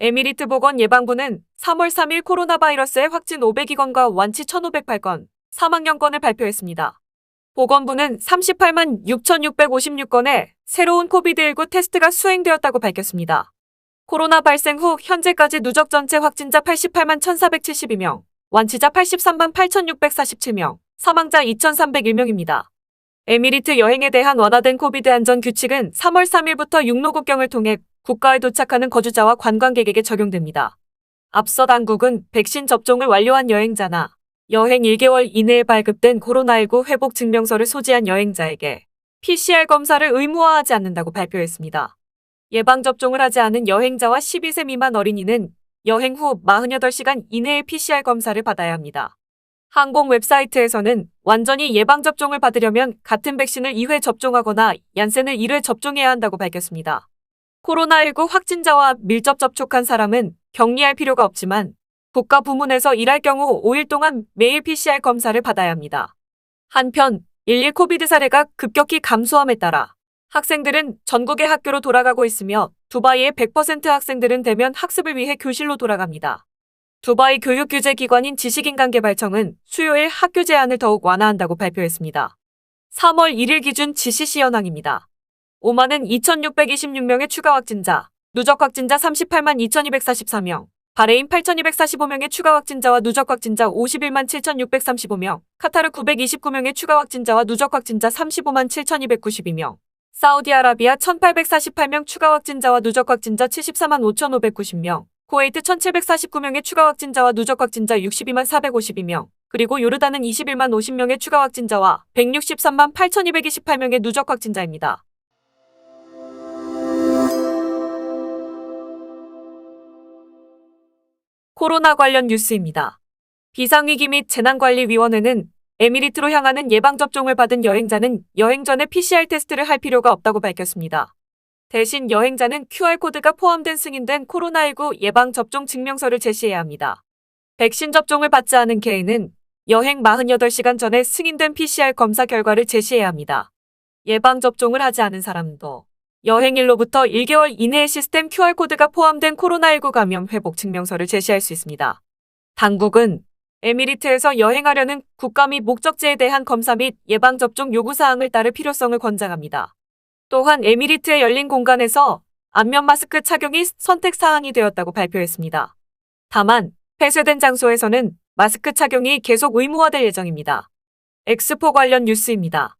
에미리트 보건예방부는 3월 3일 코로나 바이러스의 확진 502건과 완치 1,508건, 사망 0건을 발표했습니다. 보건부는 38만 6,656건의 새로운 코비드19 테스트가 수행되었다고 밝혔습니다. 코로나 발생 후 현재까지 누적 전체 확진자 88만 1,472명, 완치자 83만 8,647명, 사망자 2,301명입니다. 에미리트 여행에 대한 완화된 코비드 안전 규칙은 3월 3일부터 육로 국경을 통해 국가에 도착하는 거주자와 관광객에게 적용됩니다. 앞서 당국은 백신 접종을 완료한 여행자나 여행 1개월 이내에 발급된 코로나19 회복 증명서를 소지한 여행자에게 PCR 검사를 의무화하지 않는다고 발표했습니다. 예방접종을 하지 않은 여행자와 12세 미만 어린이는 여행 후 48시간 이내에 PCR 검사를 받아야 합니다. 항공 웹사이트에서는 완전히 예방접종을 받으려면 같은 백신을 2회 접종하거나 얀센을 1회 접종해야 한다고 밝혔습니다. 코로나19 확진자와 밀접 접촉한 사람은 격리할 필요가 없지만 국가 부문에서 일할 경우 5일 동안 매일 PCR 검사를 받아야 합니다. 한편 11 코비드 사례가 급격히 감소함에 따라 학생들은 전국의 학교로 돌아가고 있으며 두바이의 100% 학생들은 대면 학습을 위해 교실로 돌아갑니다. 두바이 교육규제기관인 지식인간개발청은 수요일 학교 제한을 더욱 완화한다고 발표했습니다. 3월 1일 기준 GCC 현황입니다. 오만은 2,626명의 추가 확진자, 누적 확진자 38만 2,244명, 바레인 8,245명의 추가 확진자와 누적 확진자 51만 7,635명, 카타르 929명의 추가 확진자와 누적 확진자 35만 7,292명, 사우디아라비아 1,848명 추가 확진자와 누적 확진자 74만 5,590명, 쿠웨이트 1,749명의 추가 확진자와 누적 확진자 62만 452명, 그리고 요르단은 21만 50명의 추가 확진자와 163만 8,228명의 누적 확진자입니다. 코로나 관련 뉴스입니다. 비상위기 및 재난관리위원회는 에미리트로 향하는 예방접종을 받은 여행자는 여행 전에 PCR 테스트를 할 필요가 없다고 밝혔습니다. 대신 여행자는 QR코드가 포함된 승인된 코로나19 예방접종 증명서를 제시해야 합니다. 백신 접종을 받지 않은 개인은 여행 48시간 전에 승인된 PCR 검사 결과를 제시해야 합니다. 예방접종을 하지 않은 사람도 여행일로부터 1개월 이내에 시스템 QR코드가 포함된 코로나19 감염 회복 증명서를 제시할 수 있습니다. 당국은 에미리트에서 여행하려는 국가 및 목적지에 대한 검사 및 예방접종 요구사항을 따를 필요성을 권장합니다. 또한 에미리트의 열린 공간에서 안면 마스크 착용이 선택사항이 되었다고 발표했습니다. 다만 폐쇄된 장소에서는 마스크 착용이 계속 의무화될 예정입니다. 엑스포 관련 뉴스입니다.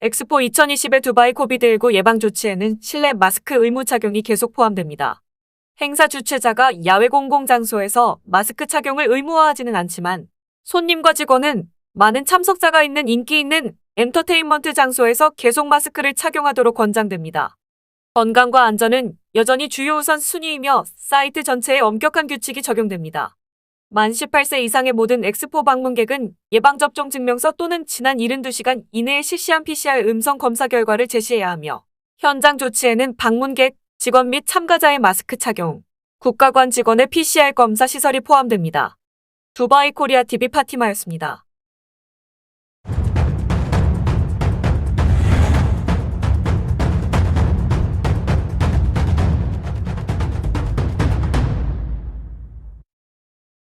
엑스포 2020의 두바이 코비드19 예방 조치에는 실내 마스크 의무 착용이 계속 포함됩니다. 행사 주최자가 야외 공공장소에서 마스크 착용을 의무화하지는 않지만 손님과 직원은 많은 참석자가 있는 인기 있는 엔터테인먼트 장소에서 계속 마스크를 착용하도록 권장됩니다. 건강과 안전은 여전히 주요 우선 순위이며 사이트 전체에 엄격한 규칙이 적용됩니다. 만 18세 이상의 모든 엑스포 방문객은 예방접종 증명서 또는 지난 72시간 이내에 실시한 PCR 음성 검사 결과를 제시해야 하며 현장 조치에는 방문객, 직원 및 참가자의 마스크 착용, 국가관 직원의 PCR 검사 시설이 포함됩니다. 두바이 코리아 TV 파티마였습니다.